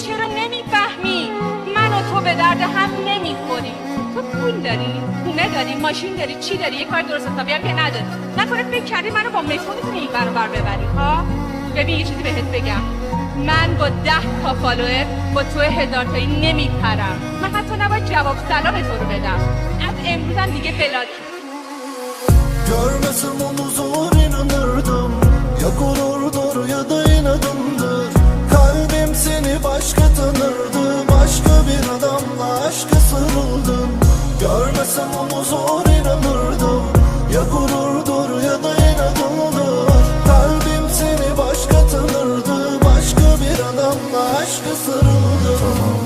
چرا نمیفهمی من و تو به درد هم نمیخوریم؟ تو پول داری، خونه داری، ماشین داری، چی داری؟ یه کار درست حسابی هم که نداری. نکنه فکر کردی منو با مترو میتونی این ور بر ببری ها؟ ببین یه چیزی بهت بگم، من با 10 تا فالوور با تو 1000 تایی نمیپرم. من حتی نباید جواب سلام تو رو بدم. از امروزم دیگه بلاک. Görmesem onu zor inanırdım. Ya gururdur ya da inadımdır. Kalbim seni başka tanırdı. Başka bir adamla aşka sarıldım. Görmesem onu zor inanırdım. Ya gururdur ya da inadımdır. Kalbim seni başka tanırdı. Başka bir adamla aşka sarıldım. Tamam,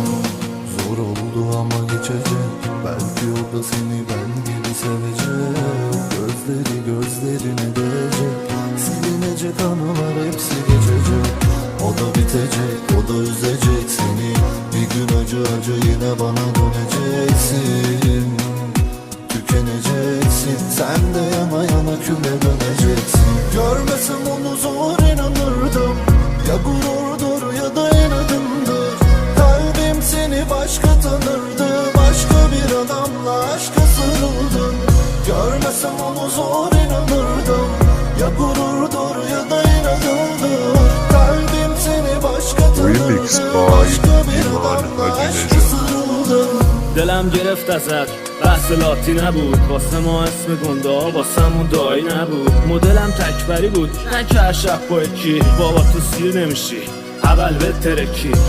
zor oldu ama geçecek. Belki o da seni ben gibi sevecek. Gözlerine değecek. Silinecek anılar hepsi geçecek. O da bitecek, o da üzecek seni. Bir gün acı acı yine bana döneceksin. Tükeneceksin, sen de yana yana küle döneceksin. Görmesem onu zor inanırdım. Ya gururdur ya da inadımdır. Kalbim seni başka tanırdı. Başka bir adamla aşka sarıldım. Görmesem onu zor inanırdım. Ya gururdur ya da inadımdır. Kalbim seni başka tanırdı. Başka bir adamla aşka sarıldım. دلم گرفت ازت بحث لاتی نبود، واسه ما اسم گنده ها واسمون دایی نبود. مدلم تکبری بود نه که هر شب با یکی بابا تو سیر نمیشی اول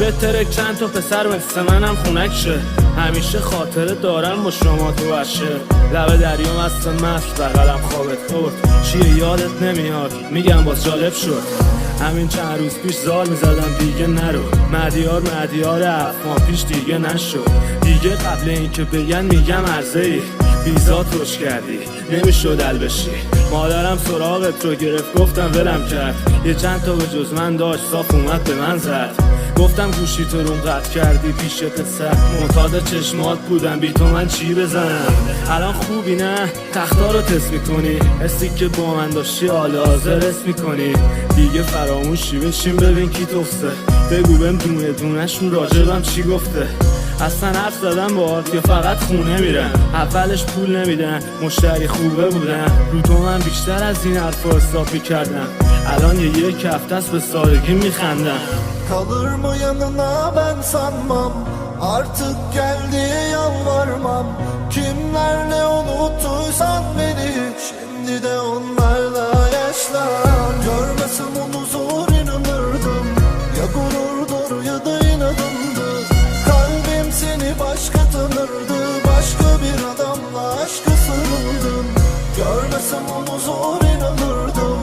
بترک چند تا پسر مثل منم خونک شه. همیشه خاطره دارم با شما تو وشه. لب دریا مست مست بغلم خوابت برد. چیه یادت نمیاد میگم باز جالب شد. همین چند روز پیش زار میزدم دیگه نرو. مدیار 7 ماه پیش دیگه نشد. دیگه قبل اینکه بگن میگم عرضه ای بیزات روش کردی نمیشد ال بشی. مادرم سراغت رو گرفت گفتم ولم کرد. یه چند تا به جز من داشت صاف اومد به من زد. گفتم گوشی تو رو قطع کردی پیش پسر. معتاد چشمات بودم بی تو من چی بزنم. الان خوبی نه تختا رو تست میکنی. حسی که با من داشتی حال حاضر حس میکنی. دیگه فراموشی بشین ببین کی تفته. بگو بهم دونه دونشون راجبم چی گفته. اصلا حرف زدم باهات یا فقط خونه میرن. اولش پول neminden مشتری خوبه بودن. رو تو من بیشتر از این حرف حساب میکردم. الان یک هفته است به سادگی میخندم. Kalır mı yanına ben sanmam. Artık gel diye yalvarmam. Kimlerle unuttuysan beni. Şimdi de onlarla yaşlan. Görmesem onu zor inanırdım. Ya gururdur ya da inadımdır. Kalbim seni başka tanırdı. Başka bir adamla aşka sarıldım. Görmesem onu zor inanırdım.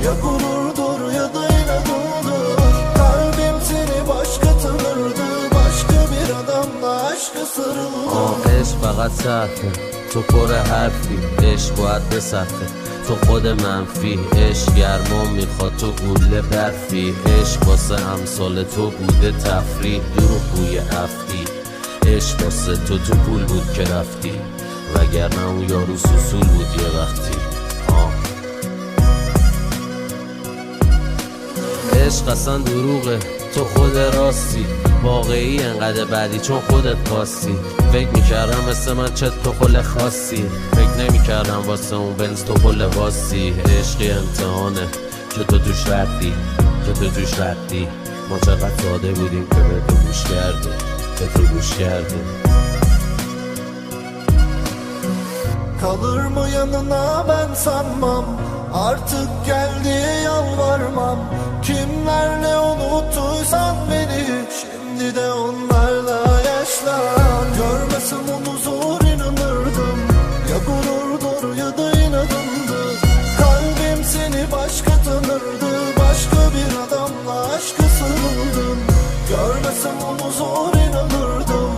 Ya gururdur ya da inadımdır. Kalbim seni başka tanırdı. Başka bir adamla aşka sarıldım. عشق فقط سخته تو پر حرفی. عشق باید بسخته تو خود منفی. عشق گرما میخواد تو گوله برفی. عشق واسه امثال تو بوده تفریح دروغ بوی افتی. عشق واسه تو پول بود که رفتی. وگرنه اون یارو سوسول بود یه وقتی. عشق اصلا دروغه تو خود راستی. واقعی انقدر بعدی چون خودت خواستی. فکر میکردم مثل من چه تو خل خاصی. فکر نمیکردم واسه اون بنز تو خل واسی. عشقی امتحانه که تو توش ردی. ما چقدر ساده بودیم که به تو گوش کردیم. Kalır mı yanına ben sanmam. Artık gel diye yalvarmam. Kimlerle unuttuysan beni. Şimdi de onlarla yaşlan. Görmesem onu zor inanırdım. Ya gururdur ya da inadımdır. Kalbim seni başka tanırdı. Başka bir adamla aşka sarıldım. Görmesem onu zor inanırdım.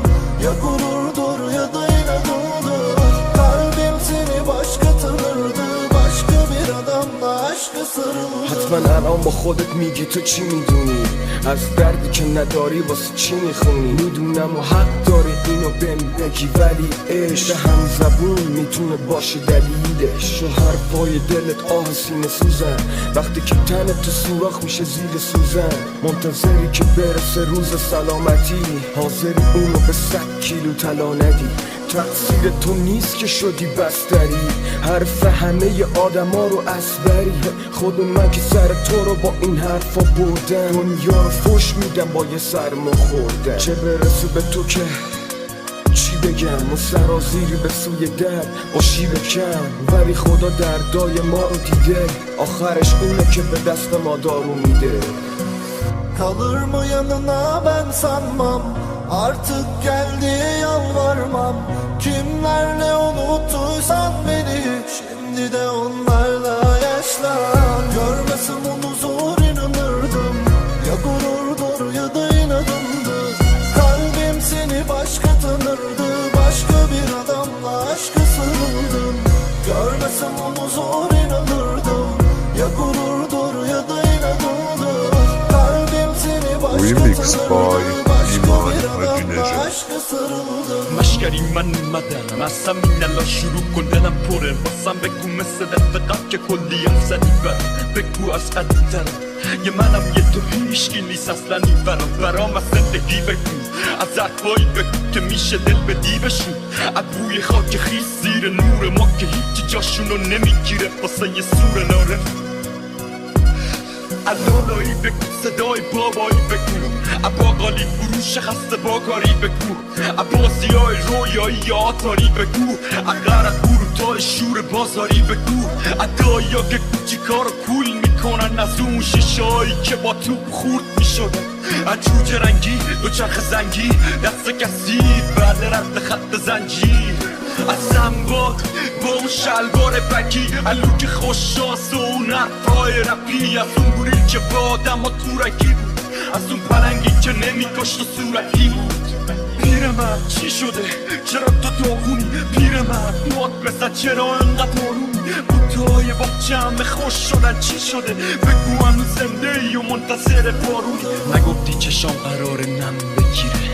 Ya gururdur ya da inadımdır. Kalbim seni başka tanırdı. Başka bir adamla aşka sarıldım. حتما الان با خودت میگی تو چی میدونی. از دردی که نداری واسه چی میخونی؟ میدونم و حق داری اینو بهم بگی، ولی عشق هم زبون میتونه باشه دلیلش. و حرفای دلت آه سینه سوزن وقتی که تنت تو سوراخ میشه زیر سوزن. منتظری که برسه روز سلامتی، حاضری اونو به 100 کیلو طلا ندی. تقصیر تو نیست که شدی بستری، حرف همه آدما رو اسبری. خود من که سر تو رو با این حرفا بردم، دنیا رو فش میدم با یه سرما خوردم. چه برسه به تو که چی بگم، و سرازیری به سوی در با شیب کم. ولی خدا دردای ما رو دیده، آخرش اونه که به دست ما دارو میده. Kalır mı yanına ben sanmam, artık geldi yalvarmam. Kimlerle unuttuysan beni, şimdi de onlarla yaşlan. Görmesem onu zor inanırdım, ya gururdur ya da inadımdır. Kalbim seni başka tanırdı, başka bir adamla aşkı sarıldım. Görmesem onu zor inanırdım, ya gururdur ya da inadımdır. Remix by ایمان مدینجا. مشکری من اومدم از همین الان شروع کن، دلم پره واسم بگو مثل دفقم که کلی هم زدی برم. بگو از قدیمترم یه منم یه تو هیشکی نیست اصلا این برام از زندگی بگو، از حرفایی بگو که میشه دل بدی بشون. عبوی خاک خیس زیر نور ما که هیچی جاشونو نمیگیره واسه یه سور نارف. علالایی بگو، صدای بابایی بگو، اباقالی فروش خسته با کاری بگو، عباسی های رویایی یا آتاری بگو، اقر از تا شور بازاری بگو، ادایی ها که کوچیکا رو کول میکنن از اون شیشایی که با توپ خورد میشدن. از جوجه رنگی دوچرخ زنگی دست کسید بعد رفت خط زنجیر. از زنباد با اون شلوار بگی، الوک خوششاس و اون حرفای رپی، از اون گوریل که با آدم ها تورکی بود، از اون پلنگی که نمیکشت و صورتی بود. پیرمرد چی شده؟ چرا تو داغونی؟ پیرمرد مات بزد چرا انقدر آرومی؟ بوتای باغچه همه خوش شدن چی شده؟ بگو هنوز زنده ای و منتظر بارونی. نگفتی چشام قرار نم بگیره،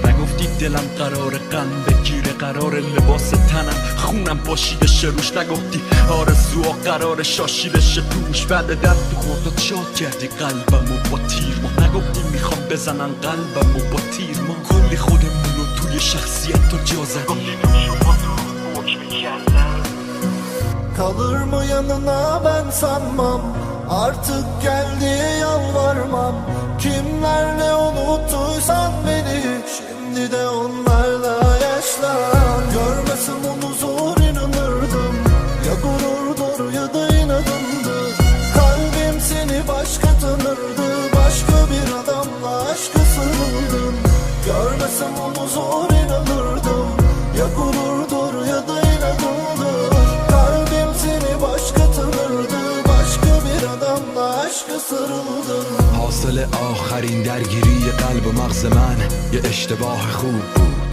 نگفتی دلم قرار غم بگیره، قرار لباس تنم خونم پاشیدش روش، نگفتی آرزوها قرار شاشیدش توش. بعد درد تو خودت شاد کردی قلبم و با تیر ما، نگفتی میخوام بزنن قلبم و با تیر ما. کلی خودمون رو توی شخصیت تو جا زدی. Kalır mı yanına ben sanmam, artık geldi yalvarmam. Kimlerle unuttuysan beni, şimdi de onlarla yaşlan. Görmesem onu zor inanırdım, ya gururdur ya da inadımdır. Kalbim seni başka tanırdı, başka bir adamla aşkı sarıldım. Görmesem onu zor inanırdım, ya gururdur ya da inadımdır. Kalbim seni başka tanırdı, başka bir adamla aşkı sarıldım. حاصل آخرین درگیری قلب و مغز من یه اشتباه خوب بود.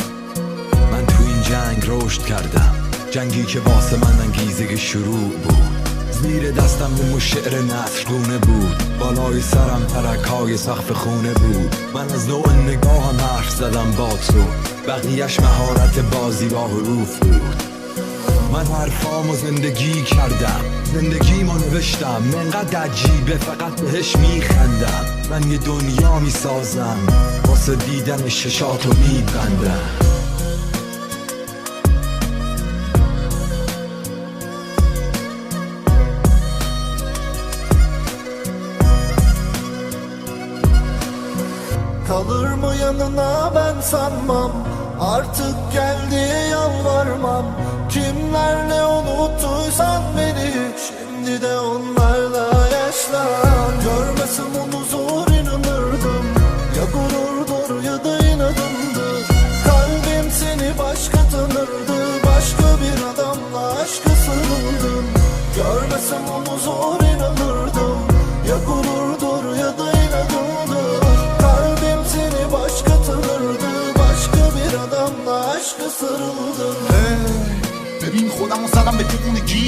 من تو این جنگ رشد کردم، جنگی که واسه من انگیزه شروع بود. زیر دستم نمو شعر نثرگونه بود، بالای سرم ترک‌های سقف خونه بود. من از نوع نگاهم حرف زدم با تو، بقیهش مهارت بازی با حروف بود. من حرفامو زندگی کردم، زندگیمو نوشتم، منقدر عجیبه فقط بهش میخندم. من یه دنیا میسازم، واسه دیدن ششاتو میبندم. Kalır mı yanına ben sanmam, artık geldi yalvarmam. Kimlerle unuttuysan beni, şimdi de onlarla yaşlan. Görmesem onu zor inanırdım, ya gururdur ya da inadımdır. Kalbim seni başka tanırdı, başka bir adamla aşkı sarıldım. Görmesem onu zor inanırdım, ya gururdur ya da inadımdır. Kalbim seni başka tanırdı, başka bir adamla aşkı sarıldım. ببین خودمو زدم به دیوونگی،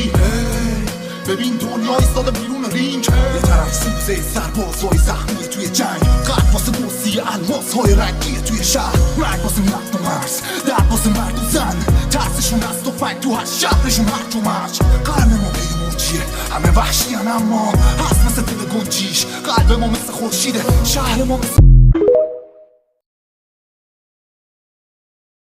ببین دنیا ایستاده بیرون رینگ. یه طرف سوزه سربازای زخمی توی جنگ، قلب لباسهای رنگی توی شهر مرگ واسه نفت و مرز درد واسه مرد و زن ترسشون از تفنگ تو هر شهرشون هرج و مرج قرن ما به موجیه همه وحشیان اما هست مثل دل گنجیش قلب ما مثل خورشیده شهر ما مثل